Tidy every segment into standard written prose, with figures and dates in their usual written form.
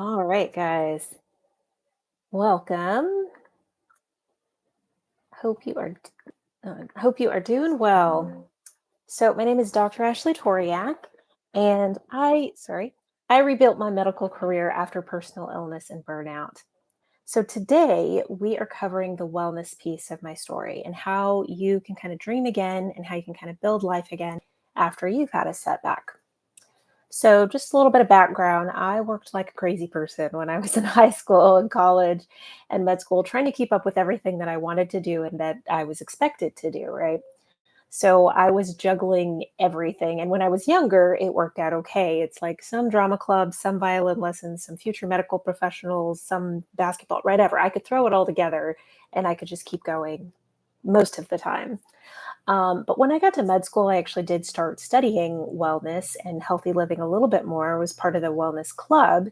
All right, guys. Welcome. Hope you are doing well. So, my name is Dr. Ashley Toriak, and I rebuilt my medical career after personal illness and burnout. So, today we are covering the wellness piece of my story and how you can kind of dream again and how you can kind of build life again after you've had a setback. So, just a little bit of background. I worked like a crazy person when I was in high school and college and med school, trying to keep up with everything that I wanted to do and that I was expected to do, right? So, I was juggling everything. And when I was younger, it worked out okay. It's like some drama clubs, some violin lessons, some future medical professionals, some basketball, whatever. I could throw it all together and I could just keep going most of the time. But when I got to med school, I actually did start studying wellness and healthy living a little bit more. I was part of the wellness club.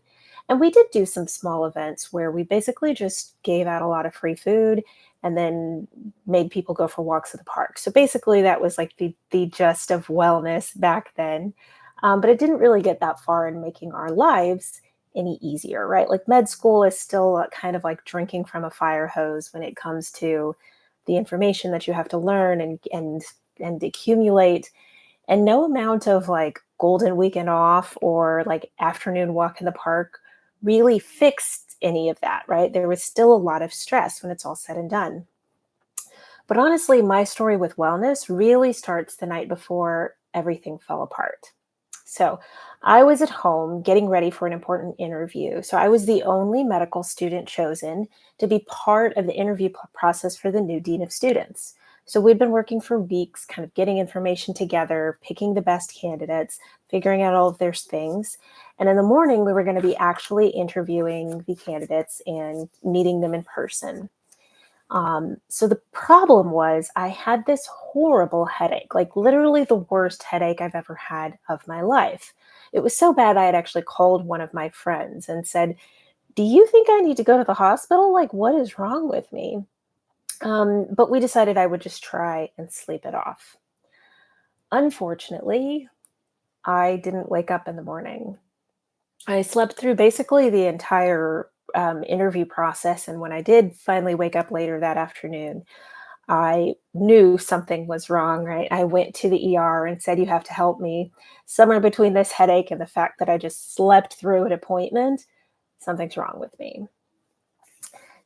And we did do some small events where we basically just gave out a lot of free food and then made people go for walks at the park. So basically, that was like the gist of wellness back then. But it didn't really get that far in making our lives any easier, right? Like med school is still kind of like drinking from a fire hose when it comes to the information that you have to learn and accumulate, and no amount of like golden weekend off or like afternoon walk in the park really fixed any of that, right? There was still a lot of stress when it's all said and done. But honestly, my story with wellness really starts the night before everything fell apart. So, I was at home getting ready for an important interview. So, I was the only medical student chosen to be part of the interview process for the new dean of students. So, we'd been working for weeks, kind of getting information together, picking the best candidates, figuring out all of their things. And in the morning, we were going to be actually interviewing the candidates and meeting them in person. So the problem was I had this horrible headache, like literally the worst headache I've ever had of my life. It was so bad I had actually called one of my friends and said, "Do you think I need to go to the hospital? Like, what is wrong with me?" But we decided I would just try and sleep it off. Unfortunately, I didn't wake up in the morning. I slept through basically the entire interview process. And when I did finally wake up later that afternoon, I knew something was wrong, right? I went to the ER and said, "You have to help me." Somewhere between this headache and the fact that I just slept through an appointment, something's wrong with me.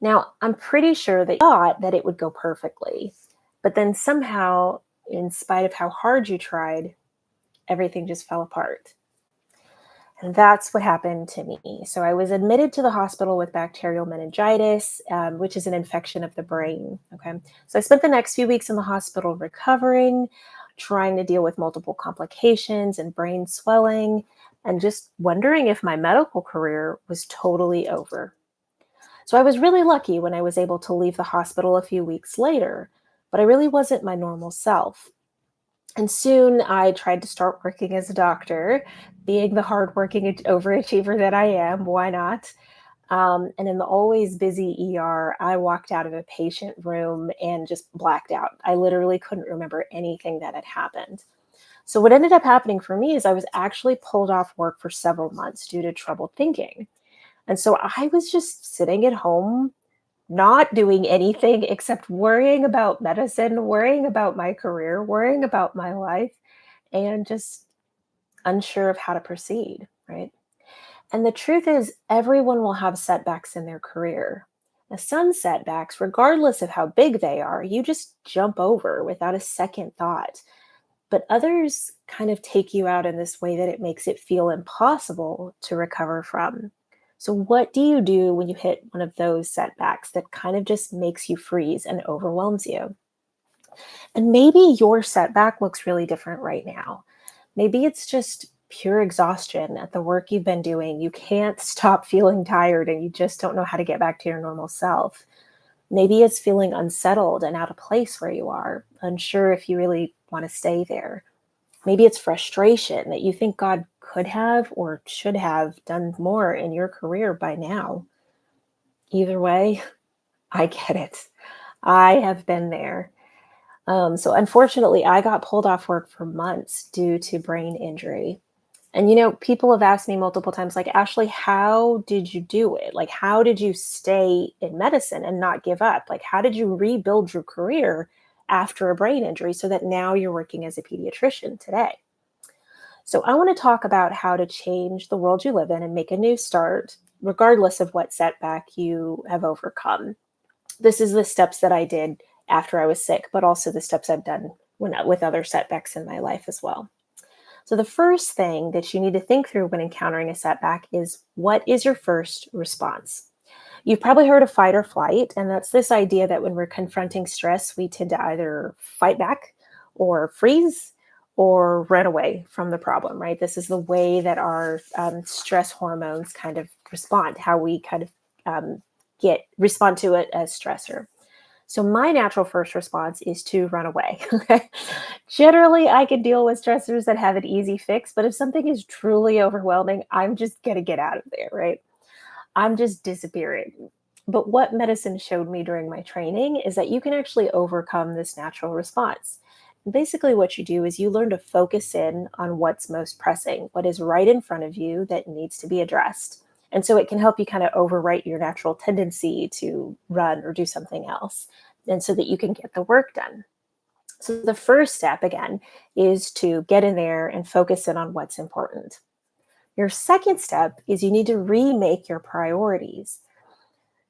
Now, I'm pretty sure they thought that it would go perfectly, but then somehow, in spite of how hard you tried, everything just fell apart. And that's what happened to me. So I was admitted to the hospital with bacterial meningitis, which is an infection of the brain. Okay. So I spent the next few weeks in the hospital recovering, trying to deal with multiple complications and brain swelling, and just wondering if my medical career was totally over. So I was really lucky when I was able to leave the hospital a few weeks later, but I really wasn't my normal self. And soon I tried to start working as a doctor, being the hardworking overachiever that I am. Why not? And in the always busy ER, I walked out of a patient room and just blacked out. I literally couldn't remember anything that had happened. So, what ended up happening for me is I was actually pulled off work for several months due to troubled thinking. And so I was just sitting at home, not doing anything except worrying about medicine, worrying about my career, worrying about my life, and just unsure of how to proceed, right? And the truth is, everyone will have setbacks in their career. Now, some setbacks, regardless of how big they are, you just jump over without a second thought. But others kind of take you out in this way that it makes it feel impossible to recover from. So, what do you do when you hit one of those setbacks that kind of just makes you freeze and overwhelms you? And maybe your setback looks really different right now. Maybe it's just pure exhaustion at the work you've been doing. You can't stop feeling tired and you just don't know how to get back to your normal self. Maybe it's feeling unsettled and out of place where you are, unsure if you really want to stay there. Maybe it's frustration that you think God could have or should have done more in your career by now. Either way, I get it. I have been there. So unfortunately, I got pulled off work for months due to brain injury. And people have asked me multiple times, like, Ashley, how did you do it? Like, how did you stay in medicine and not give up? Like, how did you rebuild your career after a brain injury so that now you're working as a pediatrician today? So, I want to talk about how to change the world you live in and make a new start, regardless of what setback you have overcome. This is the steps that I did after I was sick, but also the steps I've done with other setbacks in my life as well. So, the first thing that you need to think through when encountering a setback is, what is your first response? You've probably heard of fight or flight, and that's this idea that when we're confronting stress, we tend to either fight back or freeze or run away from the problem, right? This is the way that our stress hormones kind of respond, how we kind of get respond to it as stressor. So my natural first response is to run away. Okay. Generally, I can deal with stressors that have an easy fix, but if something is truly overwhelming, I'm just going to get out of there, right? I'm just disappearing. But what medicine showed me during my training is that you can actually overcome this natural response. Basically, what you do is you learn to focus in on what's most pressing, what is right in front of you that needs to be addressed. And so it can help you kind of overwrite your natural tendency to run or do something else, and so that you can get the work done. So the first step, again, is to get in there and focus in on what's important. Your second step is you need to remake your priorities.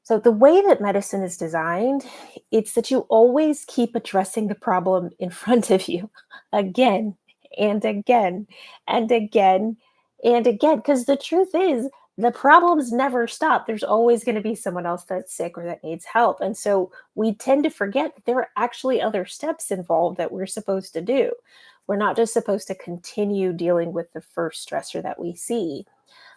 So the way that medicine is designed, it's that you always keep addressing the problem in front of you again and again and again and again. Because the truth is, the problems never stop. There's always going to be someone else that's sick or that needs help. And so we tend to forget that there are actually other steps involved that we're supposed to do. We're not just supposed to continue dealing with the first stressor that we see.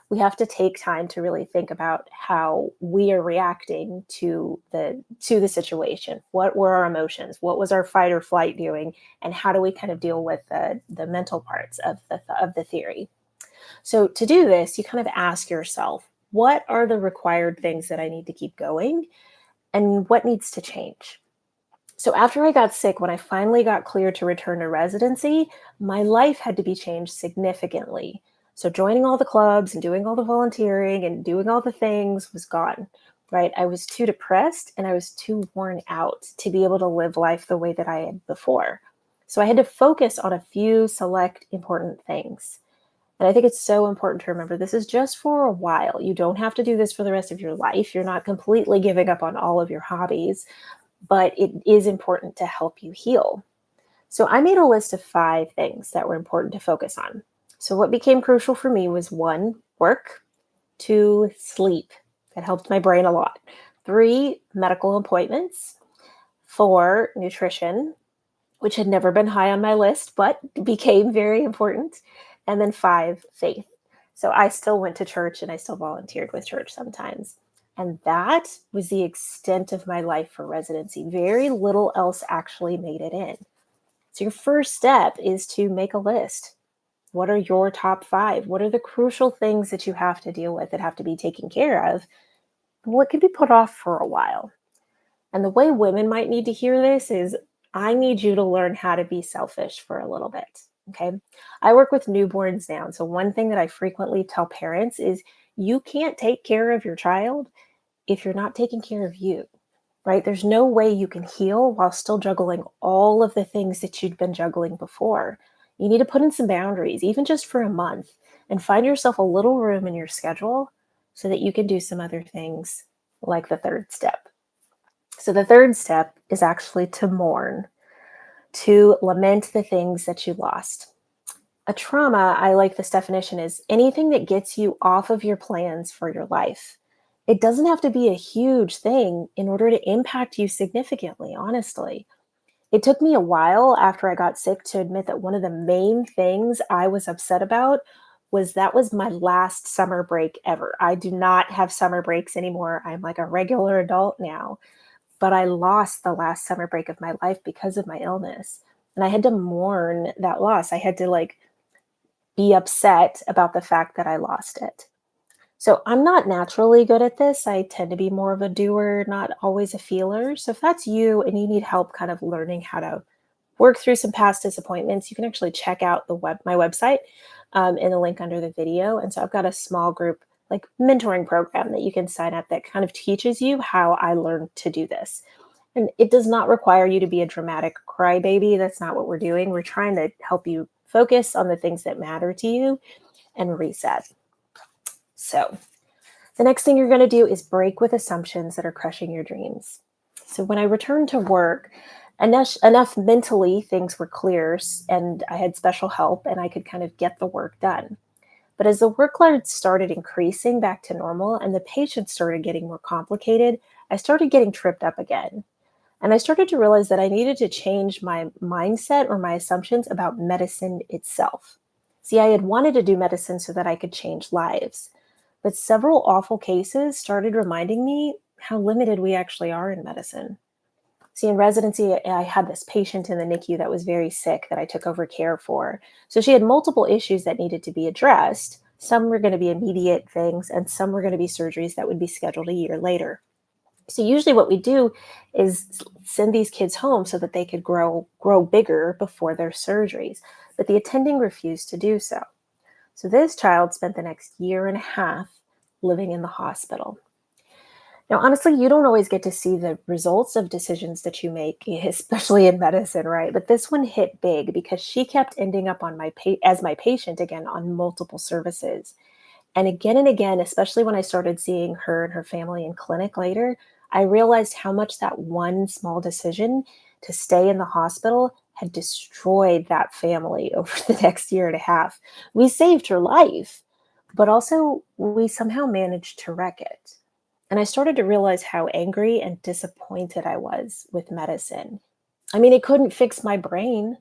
We have to take time to really think about how we are reacting to the situation. What were our emotions? What was our fight or flight doing? And how do we kind of deal with the mental parts of the theory? So to do this, you kind of ask yourself, what are the required things that I need to keep going, and what needs to change? So after I got sick, when I finally got cleared to return to residency, my life had to be changed significantly. So joining all the clubs and doing all the volunteering and doing all the things was gone, right? I was too depressed and I was too worn out to be able to live life the way that I had before. So I had to focus on a few select important things. And I think it's so important to remember this is just for a while. You don't have to do this for the rest of your life. You're not completely giving up on all of your hobbies, but it is important to help you heal. So I made a list of 5 things that were important to focus on. So what became crucial for me was, 1, work; 2, sleep. That helped my brain a lot. 3, medical appointments; 4, nutrition, which had never been high on my list, but became very important. And then 5, faith. So I still went to church and I still volunteered with church sometimes. And that was the extent of my life for residency. Very little else actually made it in. So your first step is to make a list. What are your top 5? What are the crucial things that you have to deal with that have to be taken care of? What can be put off for a while? And the way women might need to hear this is, I need you to learn how to be selfish for a little bit. Okay. I work with newborns now. And so one thing that I frequently tell parents is, you can't take care of your child if you're not taking care of you, right? There's no way you can heal while still juggling all of the things that you'd been juggling before. You need to put in some boundaries, even just for a month, and find yourself a little room in your schedule so that you can do some other things, like the third step. So the third step is actually to mourn, to lament the things that you lost. A trauma, I like this definition, is anything that gets you off of your plans for your life. It doesn't have to be a huge thing in order to impact you significantly, honestly. It took me a while after I got sick to admit that one of the main things I was upset about was that was my last summer break ever. I do not have summer breaks anymore. I'm like a regular adult now, but I lost the last summer break of my life because of my illness. And I had to mourn that loss. I had to like be upset about the fact that I lost it. So I'm not naturally good at this. I tend to be more of a doer, not always a feeler. So if that's you and you need help kind of learning how to work through some past disappointments, you can actually check out my website, in the link under the video. And so I've got a small group like mentoring program that you can sign up that kind of teaches you how I learned to do this. And it does not require you to be a dramatic crybaby. That's not what we're doing. We're trying to help you focus on the things that matter to you and reset. So, the next thing you're going to do is break with assumptions that are crushing your dreams. So, when I returned to work, enough mentally things were clear and I had special help and I could kind of get the work done. But as the workload started increasing back to normal and the patients started getting more complicated, I started getting tripped up again. And I started to realize that I needed to change my mindset or my assumptions about medicine itself. See, I had wanted to do medicine so that I could change lives, but several awful cases started reminding me how limited we actually are in medicine. See, in residency, I had this patient in the NICU that was very sick that I took over care for. So she had multiple issues that needed to be addressed. Some were going to be immediate things, and some were going to be surgeries that would be scheduled a year later. So usually what we do is send these kids home so that they could grow bigger before their surgeries. But the attending refused to do so. So this child spent the next year and a half living in the hospital. Now, honestly, you don't always get to see the results of decisions that you make, especially in medicine, right? But this one hit big because she kept ending up on as my patient again on multiple services. And again, especially when I started seeing her and her family in clinic later, I realized how much that one small decision to stay in the hospital had destroyed that family over the next year and a half. We saved her life, but also we somehow managed to wreck it. And I started to realize how angry and disappointed I was with medicine. I mean, it couldn't fix my brain,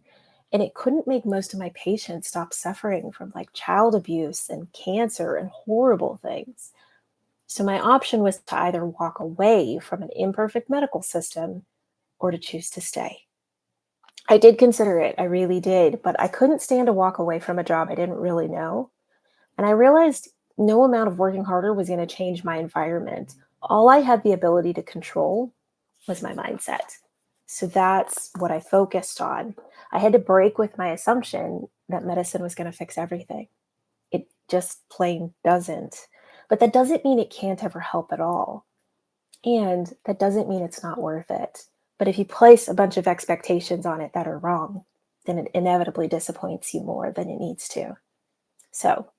and it couldn't make most of my patients stop suffering from like child abuse and cancer and horrible things. So my option was to either walk away from an imperfect medical system or to choose to stay. I did consider it, I really did, but I couldn't stand to walk away from a job I didn't really know. And I realized no amount of working harder was going to change my environment. All I had the ability to control was my mindset. So that's what I focused on. I had to break with my assumption that medicine was going to fix everything. It just plain doesn't. But that doesn't mean it can't ever help at all. And that doesn't mean it's not worth it. But if you place a bunch of expectations on it that are wrong, then it inevitably disappoints you more than it needs to. So,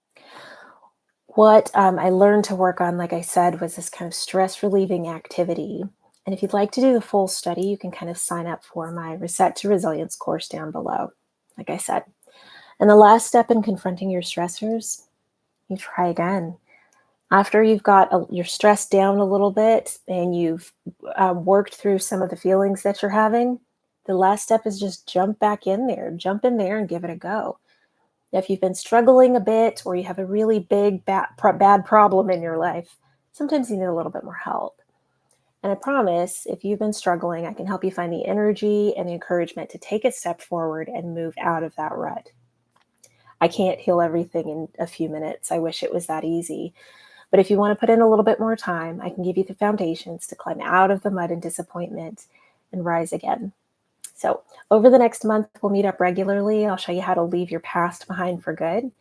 what I learned to work on, like I said, was this kind of stress relieving activity. And if you'd like to do the full study, you can kind of sign up for my Reset to Resilience course down below, like I said. And the last step in confronting your stressors, you try again. After you've got your stress down a little bit and you've worked through some of the feelings that you're having, the last step is just jump in there and give it a go. If you've been struggling a bit or you have a really big bad problem in your life, sometimes you need a little bit more help. And I promise, if you've been struggling, I can help you find the energy and the encouragement to take a step forward and move out of that rut. I can't heal everything in a few minutes. I wish it was that easy. But if you want to put in a little bit more time, I can give you the foundations to climb out of the mud and disappointment and rise again. So, over the next month, we'll meet up regularly. I'll show you how to leave your past behind for good.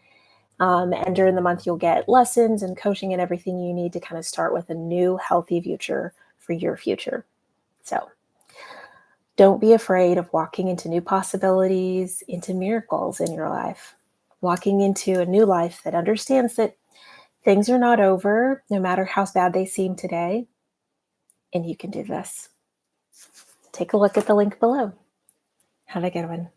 And during the month, you'll get lessons and coaching and everything you need to kind of start with a new, healthy future for your future. So, don't be afraid of walking into new possibilities, into miracles in your life. Walking into a new life that understands that things are not over, no matter how bad they seem today, and you can do this. Take a look at the link below. Have a good one.